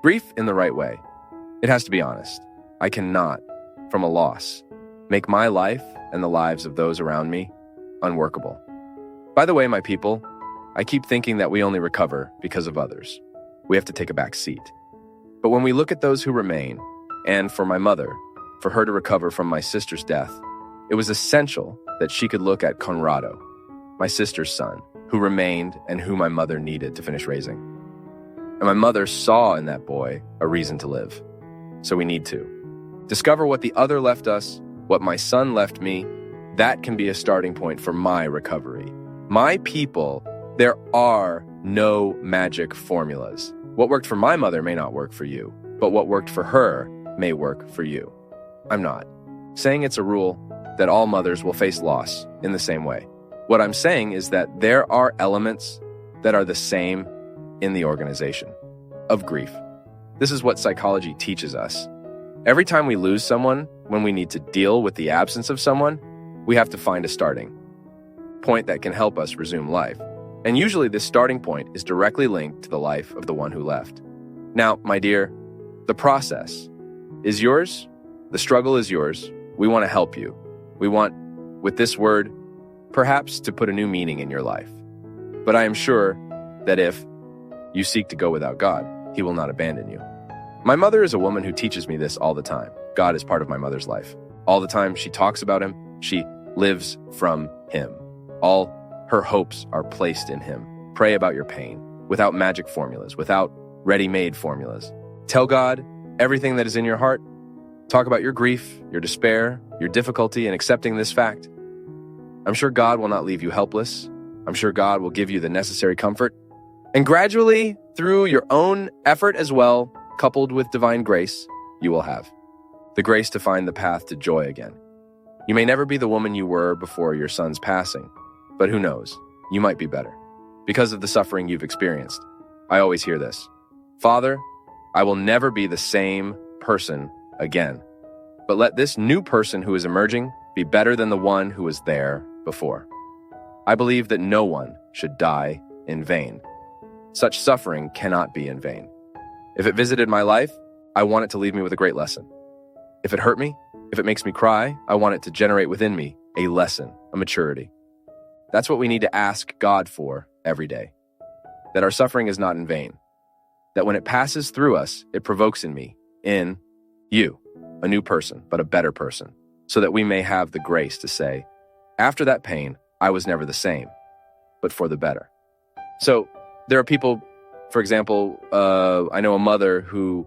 Grief in the right way. It has to be honest. I cannot, from a loss, make my life and the lives of those around me unworkable. By the way, my people, I keep thinking that we only recover because of others. We have to take a back seat. But when we look at those who remain, and for my mother, for her to recover from my sister's death, it was essential that she could look at Conrado, my sister's son, who remained and who my mother needed to finish raising. And my mother saw in that boy a reason to live. So we need to discover what the other left us, what my son left me. That can be a starting point for my recovery. My people, there are no magic formulas. What worked for my mother may not work for you, but what worked for her may work for you. I'm not saying it's a rule that all mothers will face loss in the same way. What I'm saying is that there are elements that are the same in the organization of grief. This is what psychology teaches us. Every time we lose someone, when we need to deal with the absence of someone, we have to find a starting point that can help us resume life. And usually this starting point is directly linked to the life of the one who left. Now, my dear, the process is yours. The struggle is yours. We want to help you. We want, with this word, perhaps to put a new meaning in your life. But I am sure that if you seek to go without God, He will not abandon you. My mother is a woman who teaches me this all the time. God is part of my mother's life. All the time she talks about Him, she lives from Him. All her hopes are placed in Him. Pray about your pain, without magic formulas, without ready-made formulas. Tell God everything that is in your heart. Talk about your grief, your despair, your difficulty in accepting this fact. I'm sure God will not leave you helpless. I'm sure God will give you the necessary comfort. And gradually, through your own effort as well, coupled with divine grace, you will have the grace to find the path to joy again. You may never be the woman you were before your son's passing, but who knows? You might be better because of the suffering you've experienced. I always hear this. Father, I will never be the same person again, but let this new person who is emerging be better than the one who was there before. I believe that no one should die in vain. Such suffering cannot be in vain. If it visited my life, I want it to leave me with a great lesson. If it hurt me, if it makes me cry, I want it to generate within me a lesson, a maturity. That's what we need to ask God for every day. That our suffering is not in vain. That when it passes through us, it provokes in me, in you, a new person, but a better person, so that we may have the grace to say, after that pain, I was never the same, but for the better. So there are people, for example, I know a mother who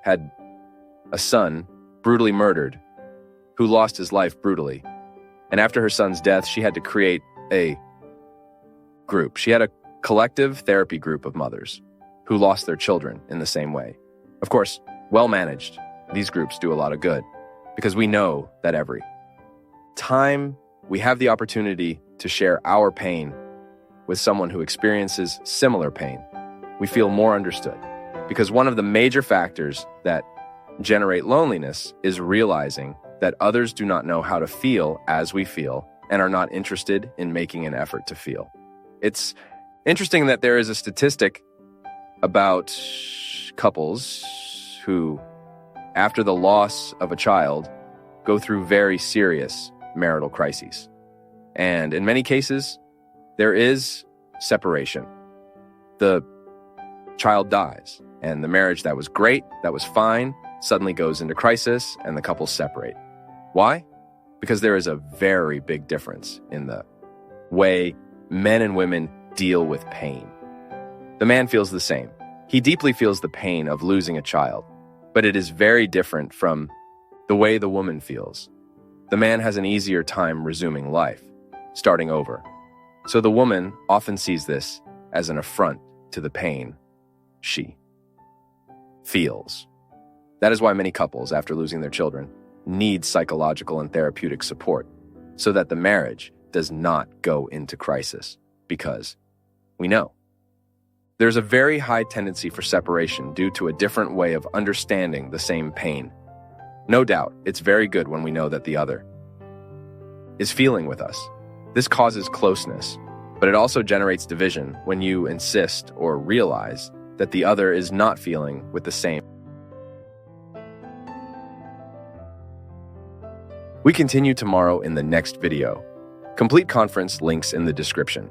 had a son brutally murdered, who lost his life brutally. And after her son's death, she had to create a group. She had a collective therapy group of mothers who lost their children in the same way. Of course, well managed, these groups do a lot of good because we know that every time we have the opportunity to share our pain with someone who experiences similar pain, we feel more understood. Because one of the major factors that generate loneliness is realizing that others do not know how to feel as we feel and are not interested in making an effort to feel. It's interesting that there is a statistic about couples who, after the loss of a child, go through very serious marital crises. And in many cases, there is separation. The child dies, and the marriage that was great, that was fine, suddenly goes into crisis, and the couples separate. Why? Because there is a very big difference in the way men and women deal with pain. The man feels the same. He deeply feels the pain of losing a child, but it is very different from the way the woman feels. The man has an easier time resuming life, starting over. So the woman often sees this as an affront to the pain she feels. That is why many couples, after losing their children, need psychological and therapeutic support so that the marriage does not go into crisis, because we know there's a very high tendency for separation due to a different way of understanding the same pain. No doubt, it's very good when we know that the other is feeling with us. This causes closeness, but it also generates division when you insist or realize that the other is not feeling with the same. We continue tomorrow in the next video. Complete conference links in the description.